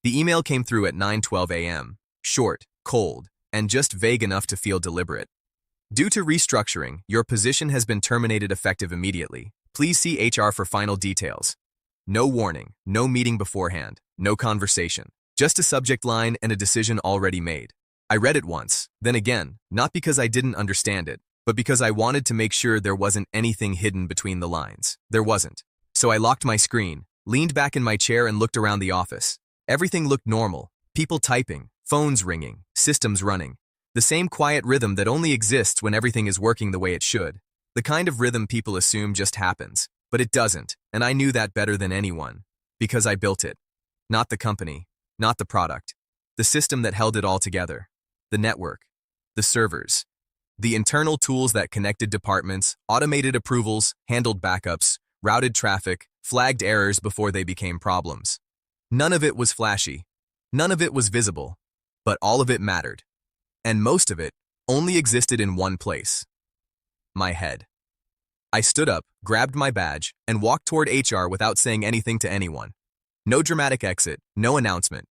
The email came through at 9:12 a.m., short, cold, and just vague enough to feel deliberate. Due to restructuring, your position has been terminated effective immediately. Please see HR for final details. No warning, no meeting beforehand, no conversation. Just a subject line and a decision already made. I read it once, then again, not because I didn't understand it, but because I wanted to make sure there wasn't anything hidden between the lines. There wasn't. So I locked my screen, leaned back in my chair and looked around the office. Everything looked normal. People typing, phones ringing, systems running. The same quiet rhythm that only exists when everything is working the way it should. The kind of rhythm people assume just happens, but it doesn't, and I knew that better than anyone. Because I built it. Not the company, not the product. The system that held it all together. The network. The servers. The internal tools that connected departments, automated approvals, handled backups, routed traffic, flagged errors before they became problems. None of it was flashy. None of it was visible. But all of it mattered. And most of it only existed in one place. My head. I stood up, grabbed my badge, and walked toward HR without saying anything to anyone. No dramatic exit, no announcement.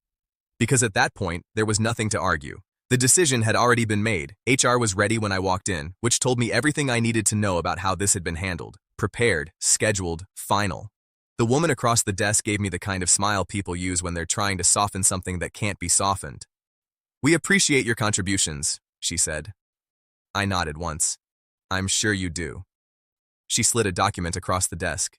Because at that point, there was nothing to argue. The decision had already been made. HR was ready when I walked in, which told me everything I needed to know about how this had been handled. Prepared, scheduled, final. The woman across the desk gave me the kind of smile people use when they're trying to soften something that can't be softened. "We appreciate your contributions," she said. I nodded once. "I'm sure you do." She slid a document across the desk.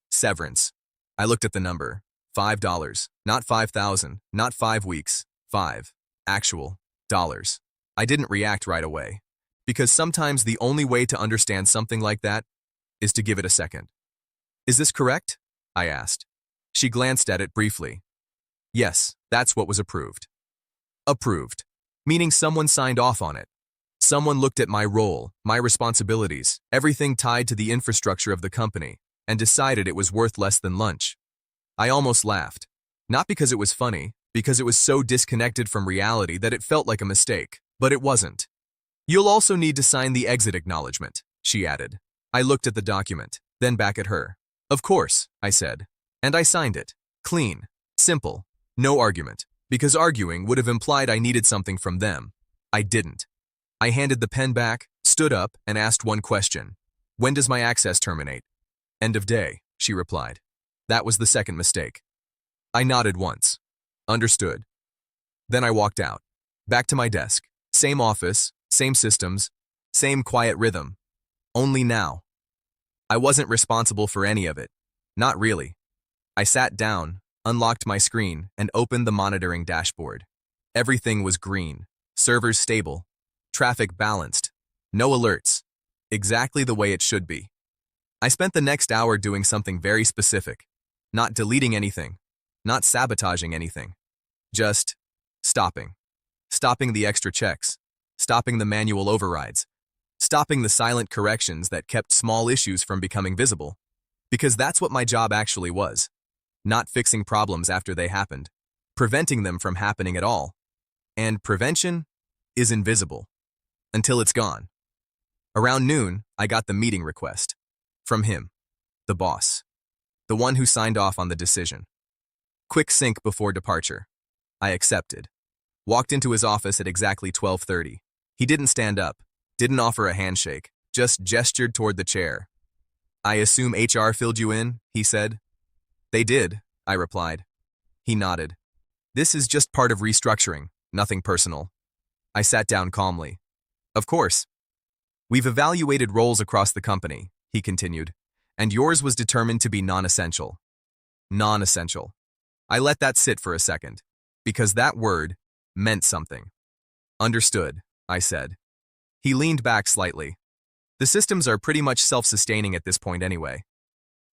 Severance. I looked at the number. $5. Not 5,000. Not 5 weeks. 5. Actual. Dollars. I didn't react right away. Because sometimes the only way to understand something like that is to give it a second. "Is this correct?" I asked. She glanced at it briefly. "Yes, that's what was approved." Approved. Meaning someone signed off on it. Someone looked at my role, my responsibilities, everything tied to the infrastructure of the company, and decided it was worth less than lunch. I almost laughed. Not because it was funny, because it was so disconnected from reality that it felt like a mistake. But it wasn't. "You'll also need to sign the exit acknowledgement," she added. I looked at the document, then back at her. "Of course," I said. And I signed it. Clean. Simple. No argument. Because arguing would have implied I needed something from them. I didn't. I handed the pen back, stood up, and asked one question. "When does my access terminate?" "End of day," she replied. That was the second mistake. I nodded once. Understood. Then I walked out. Back to my desk. Same office, same systems, same quiet rhythm. Only now. I wasn't responsible for any of it. Not really. I sat down, unlocked my screen, and opened the monitoring dashboard. Everything was green. Servers stable. Traffic balanced. No alerts. Exactly the way it should be. I spent the next hour doing something very specific. Not deleting anything. Not sabotaging anything. Just stopping. Stopping the extra checks. Stopping the manual overrides. Stopping the silent corrections that kept small issues from becoming visible. Because that's what my job actually was. Not fixing problems after they happened. Preventing them from happening at all. And prevention is invisible. Until it's gone. Around noon, I got the meeting request. From him. The boss. The one who signed off on the decision. Quick sync before departure. I accepted. Walked into his office at exactly 12:30. He didn't stand up. Didn't offer a handshake. Just gestured toward the chair. "I assume HR filled you in," he said. "They did," I replied. He nodded. "This is just part of restructuring, nothing personal." I sat down calmly. "Of course. We've evaluated roles across the company," he continued, "and yours was determined to be non-essential." Non-essential. I let that sit for a second, because that word meant something. "Understood," I said. He leaned back slightly. "The systems are pretty much self-sustaining at this point anyway."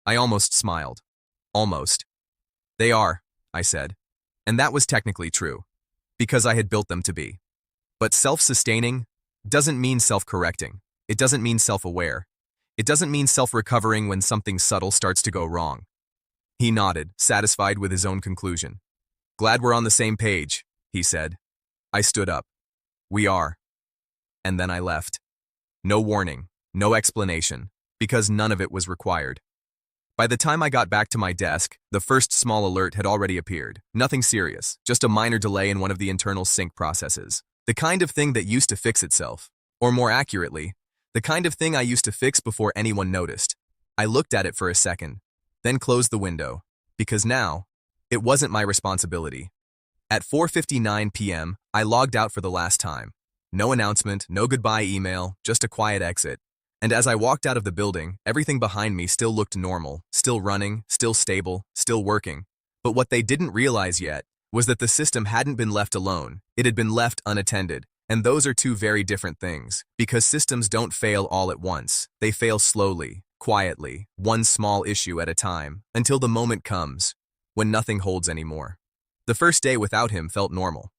I almost smiled. Almost. "They are," I said. And that was technically true, because I had built them to be. But self-sustaining doesn't mean self-correcting. It doesn't mean self-aware. It doesn't mean self-recovering when something subtle starts to go wrong. He nodded, satisfied with his own conclusion. "Glad we're on the same page," he said. I stood up. "We are." And then I left. No warning, no explanation, because none of it was required. By the time I got back to my desk, the first small alert had already appeared. Nothing serious, just a minor delay in one of the internal sync processes. The kind of thing that used to fix itself. Or more accurately, the kind of thing I used to fix before anyone noticed. I looked at it for a second, then closed the window, because now, it wasn't my responsibility. At 4:59 p.m., I logged out for the last time. No announcement, no goodbye email, just a quiet exit. And as I walked out of the building, everything behind me still looked normal, still running, still stable, still working. But what they didn't realize yet was that the system hadn't been left alone. It had been left unattended. And those are two very different things, because systems don't fail all at once. They fail slowly, quietly, one small issue at a time, until the moment comes when nothing holds anymore. The first day without him felt normal.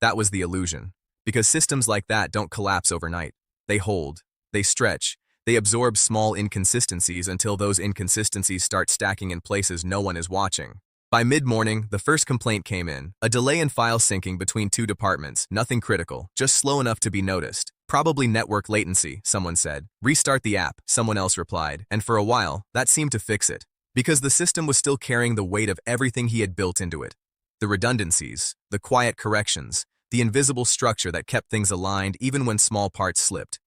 That was the illusion, because systems like that don't collapse overnight. They hold, they stretch, they absorb small inconsistencies until those inconsistencies start stacking in places no one is watching. By mid-morning, the first complaint came in, a delay in file syncing between two departments, nothing critical, just slow enough to be noticed. Probably network latency, someone said. Restart the app, someone else replied, and for a while, that seemed to fix it, because the system was still carrying the weight of everything he had built into it. The redundancies, the quiet corrections, the invisible structure that kept things aligned even when small parts slipped.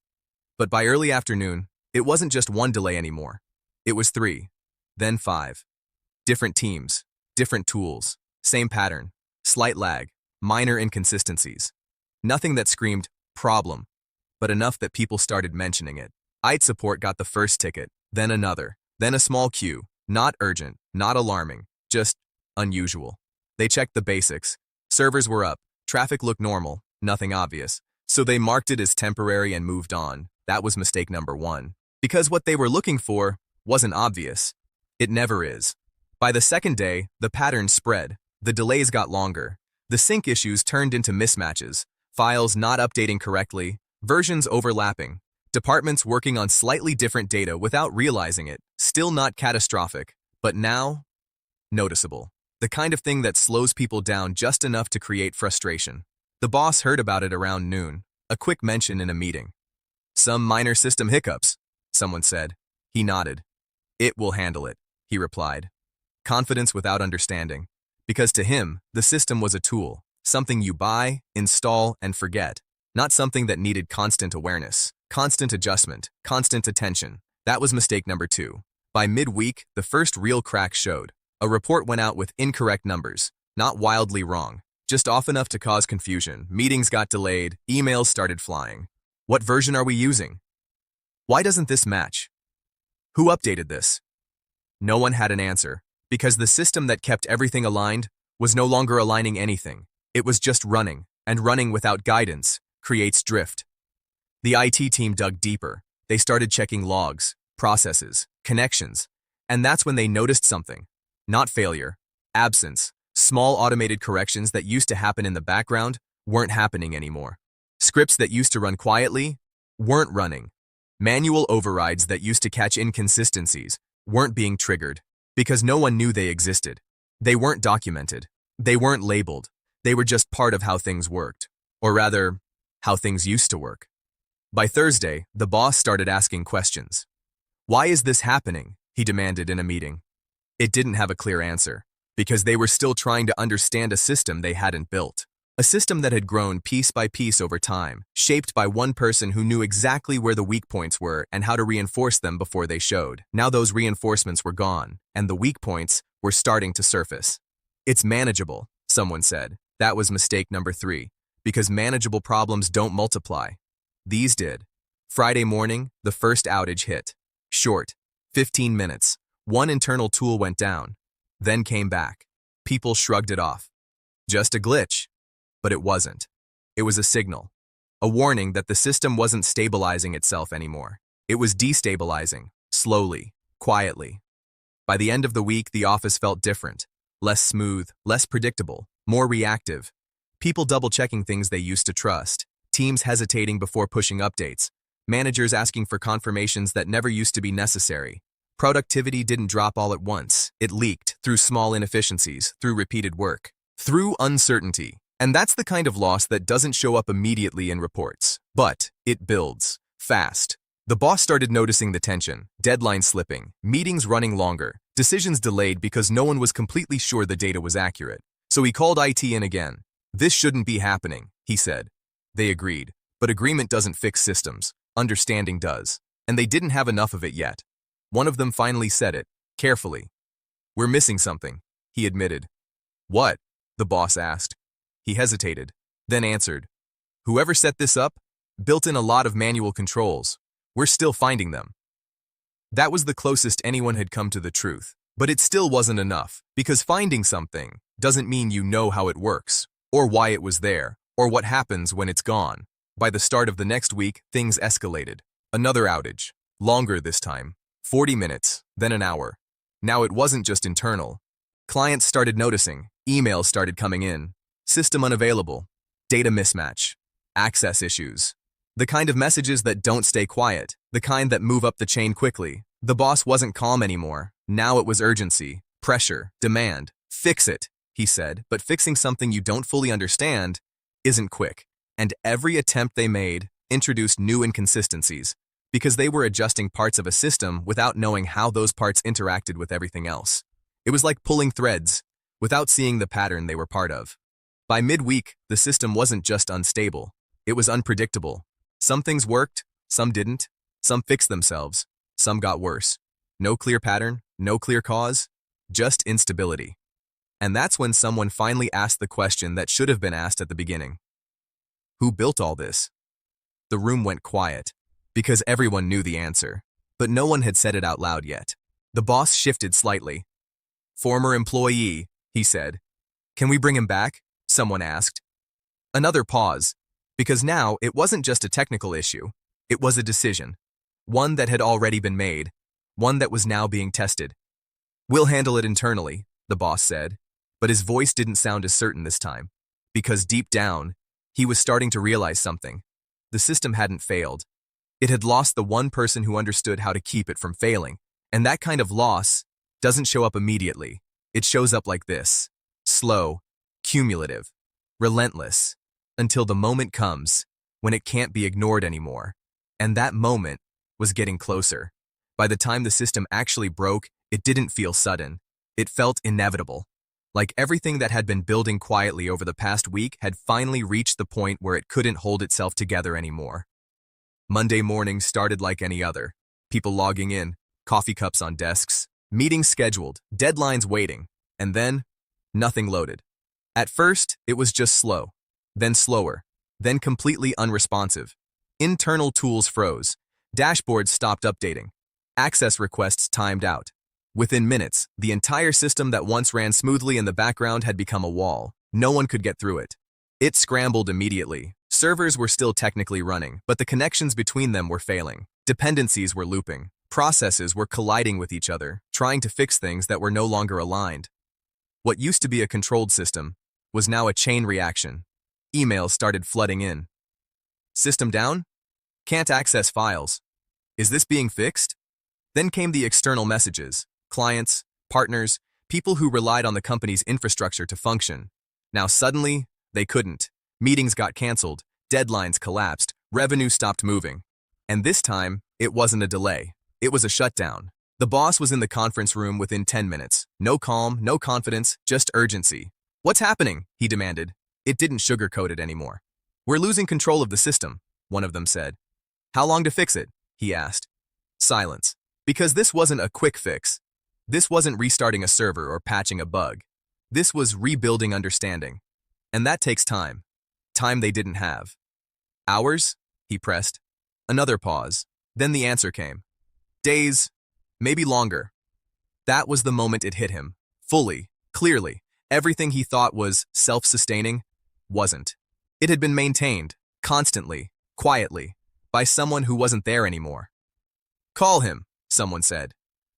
But by early afternoon, it wasn't just one delay anymore. It was 3, then 5. Different teams, different tools, same pattern, slight lag, minor inconsistencies. Nothing that screamed, problem, but enough that people started mentioning it. IT support got the first ticket, then another, then a small queue, not urgent, not alarming, just unusual. They checked the basics. Servers were up, traffic looked normal, nothing obvious. So they marked it as temporary and moved on. That was mistake number 1. Because what they were looking for wasn't obvious. It never is. By the second day, the pattern spread. The delays got longer. The sync issues turned into mismatches, files not updating correctly, versions overlapping, departments working on slightly different data without realizing it. Still not catastrophic, but now noticeable. The kind of thing that slows people down just enough to create frustration. The boss heard about it around noon, a quick mention in a meeting. Some minor system hiccups, someone said. He nodded. It will handle it, he replied. Confidence without understanding. Because to him, the system was a tool, something you buy, install, and forget. Not something that needed constant awareness, constant adjustment, constant attention. That was mistake number 2. By midweek, the first real crack showed. A report went out with incorrect numbers, not wildly wrong, just off enough to cause confusion. Meetings got delayed, emails started flying. What version are we using? Why doesn't this match? Who updated this? No one had an answer, because the system that kept everything aligned was no longer aligning anything. It was just running, and running without guidance creates drift. The IT team dug deeper. They started checking logs, processes, connections, and that's when they noticed something. Not failure, absence. Small automated corrections that used to happen in the background weren't happening anymore. Scripts that used to run quietly weren't running. Manual overrides that used to catch inconsistencies weren't being triggered because no one knew they existed. They weren't documented. They weren't labeled. They were just part of how things worked, or rather, how things used to work. By Thursday, the boss started asking questions. Why is this happening? He demanded in a meeting. It didn't have a clear answer, because they were still trying to understand a system they hadn't built. A system that had grown piece by piece over time, shaped by one person who knew exactly where the weak points were and how to reinforce them before they showed. Now those reinforcements were gone, and the weak points were starting to surface. It's manageable, someone said. That was mistake number 3, because manageable problems don't multiply. These did. Friday morning, the first outage hit. Short, 15 minutes. One internal tool went down, then came back. People shrugged it off. Just a glitch. But it wasn't. It was a signal. A warning that the system wasn't stabilizing itself anymore. It was destabilizing, slowly, quietly. By the end of the week, the office felt different. Less smooth, less predictable, more reactive. People double-checking things they used to trust. Teams hesitating before pushing updates. Managers asking for confirmations that never used to be necessary. Productivity didn't drop all at once. It leaked through small inefficiencies, through repeated work, through uncertainty. And that's the kind of loss that doesn't show up immediately in reports. But it builds. Fast. The boss started noticing the tension, deadlines slipping, meetings running longer, Decisions delayed because no one was completely sure the data was accurate. So he called IT in again. This shouldn't be happening, he said. They agreed. But agreement doesn't fix systems. Understanding does. And they didn't have enough of it yet. One of them finally said it, carefully. We're missing something, he admitted. What? The boss asked. He hesitated, then answered. Whoever set this up built in a lot of manual controls. We're still finding them. That was the closest anyone had come to the truth. But it still wasn't enough, because finding something doesn't mean you know how it works, or why it was there, or what happens when it's gone. By the start of the next week, things escalated. Another outage. Longer this time. 40 minutes, then an hour. Now it wasn't just internal. Clients started noticing. Emails started coming in. System unavailable. Data mismatch. Access issues. The kind of messages that don't stay quiet. The kind that move up the chain quickly. The boss wasn't calm anymore. Now it was urgency, pressure, demand. Fix it, he said, but fixing something you don't fully understand isn't quick. And every attempt they made introduced new inconsistencies because they were adjusting parts of a system without knowing how those parts interacted with everything else. It was like pulling threads without seeing the pattern they were part of. By midweek, the system wasn't just unstable. It was unpredictable. Some things worked, some didn't. Some fixed themselves, some got worse. No clear pattern, no clear cause, just instability. And that's when someone finally asked the question that should have been asked at the beginning. Who built all this? The room went quiet, because everyone knew the answer, but no one had said it out loud yet. The boss shifted slightly. Former employee, he said. Can we bring him back? Someone asked. Another pause, because now it wasn't just a technical issue, it was a decision. One that had already been made, one that was now being tested. We'll handle it internally, the boss said, but his voice didn't sound as certain this time, because deep down, he was starting to realize something. The system hadn't failed. It had lost the one person who understood how to keep it from failing, and that kind of loss doesn't show up immediately. It shows up like this, slow, cumulative, relentless, until the moment comes when it can't be ignored anymore, and that moment was getting closer. By the time the system actually broke, it didn't feel sudden. It felt inevitable. Like everything that had been building quietly over the past week had finally reached the point where it couldn't hold itself together anymore. Monday morning started like any other. People logging in, coffee cups on desks, meetings scheduled, deadlines waiting, and then, nothing loaded. At first, it was just slow, then slower, then completely unresponsive. Internal tools froze. Dashboards stopped updating. Access requests timed out. Within minutes, the entire system that once ran smoothly in the background had become a wall. No one could get through it. It scrambled immediately. Servers were still technically running, but the connections between them were failing. Dependencies were looping. Processes were colliding with each other, trying to fix things that were no longer aligned. What used to be a controlled system was now a chain reaction. Emails started flooding in. System down? Can't access files. Is this being fixed? Then came the external messages. Clients, partners, people who relied on the company's infrastructure to function. Now suddenly, they couldn't. Meetings got canceled, deadlines collapsed, revenue stopped moving. And this time, it wasn't a delay. It was a shutdown. The boss was in the conference room within 10 minutes. No calm, no confidence, just urgency. What's happening? He demanded. It didn't sugarcoat it anymore. We're losing control of the system, one of them said. How long to fix it? He asked. Silence. Because this wasn't a quick fix. This wasn't restarting a server or patching a bug. This was rebuilding understanding. And that takes time. Time they didn't have. Hours? He pressed. Another pause. Then the answer came. Days, maybe longer. That was the moment it hit him. Fully, clearly. Everything he thought was self-sustaining wasn't. It had been maintained, constantly, quietly, by someone who wasn't there anymore. Call him, someone said.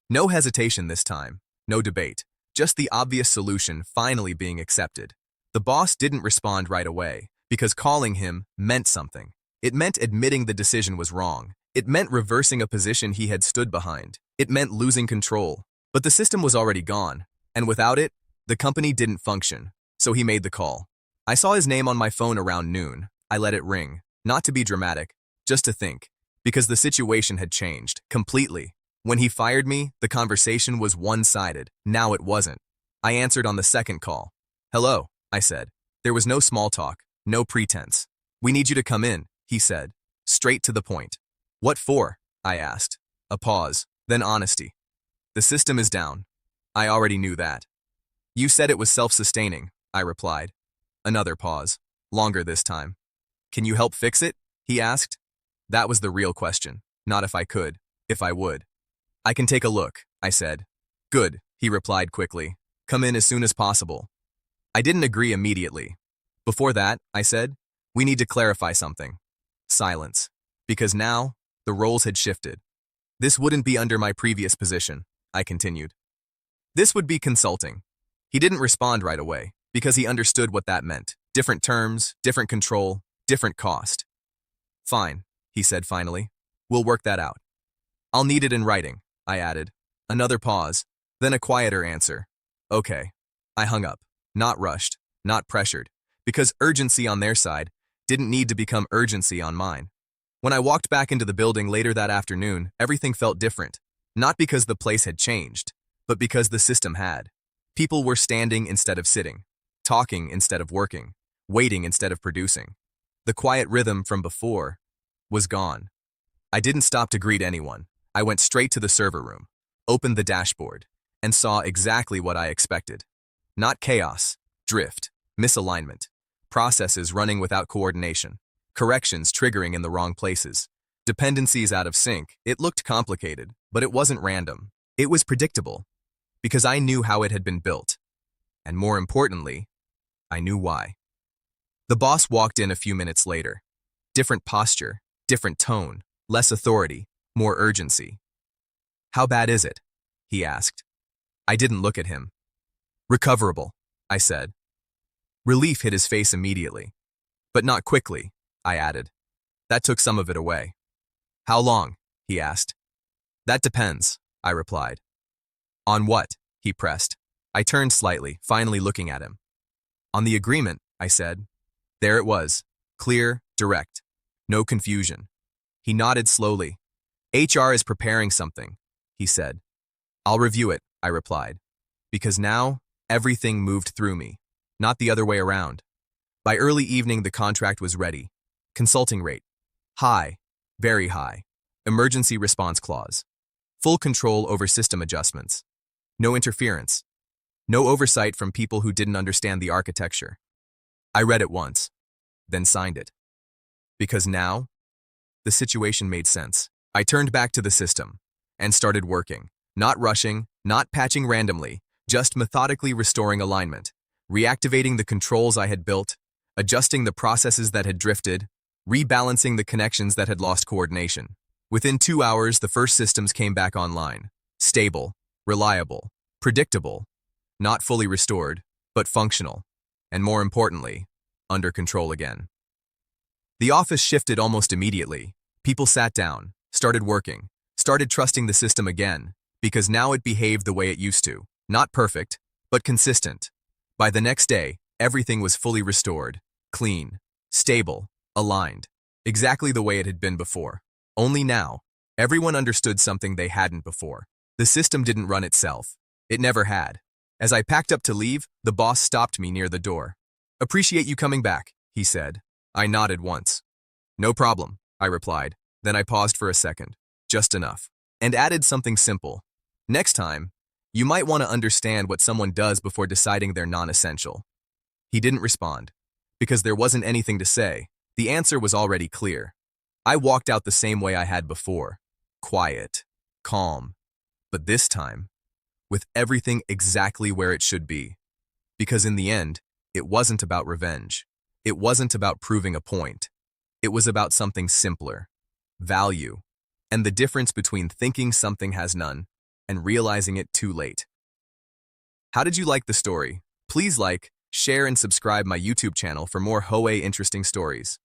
No hesitation this time, no debate, just the obvious solution finally being accepted. The boss didn't respond right away, because calling him meant something. It meant admitting the decision was wrong. It meant reversing a position he had stood behind. It meant losing control. But the system was already gone, and without it, the company didn't function. So he made the call. I saw his name on my phone around noon. I let it ring, not to be dramatic, just to think, because the situation had changed, completely. When he fired me, the conversation was one-sided. Now it wasn't. I answered on the second call. "Hello," I said. There was no small talk, no pretense. "We need you to come in," he said, straight to the point. "What for?" I asked. A pause, then honesty. "The system is down." I already knew that. "You said it was self-sustaining," I replied. Another pause, longer this time. "Can you help fix it?" he asked. That was the real question, not if I could, if I would. "I can take a look," I said. "Good," he replied quickly. "Come in as soon as possible." I didn't agree immediately. "Before that," I said, "we need to clarify something." Silence. Because now, the roles had shifted. "This wouldn't be under my previous position," I continued. "This would be consulting." He didn't respond right away, because he understood what that meant. Different terms, different control, different cost. "Fine," he said finally. "We'll work that out." "I'll need it in writing," I added. Another pause, then a quieter answer. "Okay." I hung up, not rushed, not pressured, because urgency on their side didn't need to become urgency on mine. When I walked back into the building later that afternoon, everything felt different. Not because the place had changed, but because the system had. People were standing instead of sitting, talking instead of working, waiting instead of producing. The quiet rhythm from before was gone. I didn't stop to greet anyone. I went straight to the server room, opened the dashboard, and saw exactly what I expected. Not chaos, drift, misalignment, processes running without coordination, corrections triggering in the wrong places, dependencies out of sync. It looked complicated, but it wasn't random. It was predictable, because I knew how it had been built. And more importantly, I knew why. The boss walked in a few minutes later. Different posture, different tone, less authority, more urgency. "How bad is it?" he asked. I didn't look at him. "Recoverable," I said. Relief hit his face immediately. "But not quickly," I added. That took some of it away. "How long?" he asked. "That depends," I replied. "On what?" he pressed. I turned slightly, finally looking at him. "On the agreement," I said. There it was, clear, direct, no confusion. He nodded slowly. "HR is preparing something," he said. "I'll review it," I replied, because now everything moved through me, not the other way around. By early evening, the contract was ready. Consulting rate, high, very high. Emergency response clause, full control over system adjustments. No interference, no oversight from people who didn't understand the architecture. I read it once, then signed it. Because now, the situation made sense. I turned back to the system and started working, not rushing, not patching randomly, just methodically restoring alignment, reactivating the controls I had built, adjusting the processes that had drifted, rebalancing the connections that had lost coordination. Within 2 hours, the first systems came back online, stable, reliable, predictable, not fully restored, but functional, and more importantly, under control again. The office shifted almost immediately. People sat down, started working, started trusting the system again, because now it behaved the way it used to. Not perfect, but consistent. By the next day, everything was fully restored, clean, stable, aligned, exactly the way it had been before. Only now, everyone understood something they hadn't before. The system didn't run itself. It never had. As I packed up to leave, the boss stopped me near the door. "Appreciate you coming back," he said. I nodded once. "No problem," I replied. Then I paused for a second, just enough, and added something simple. "Next time, you might want to understand what someone does before deciding they're non-essential." He didn't respond, because there wasn't anything to say. The answer was already clear. I walked out the same way I had before, quiet, calm, but this time, with everything exactly where it should be. Because in the end, it wasn't about revenge. It wasn't about proving a point. It was about something simpler, value, and the difference between thinking something has none and realizing it too late. How did you like the story? Please like, share, and subscribe my YouTube channel for more HOA interesting stories.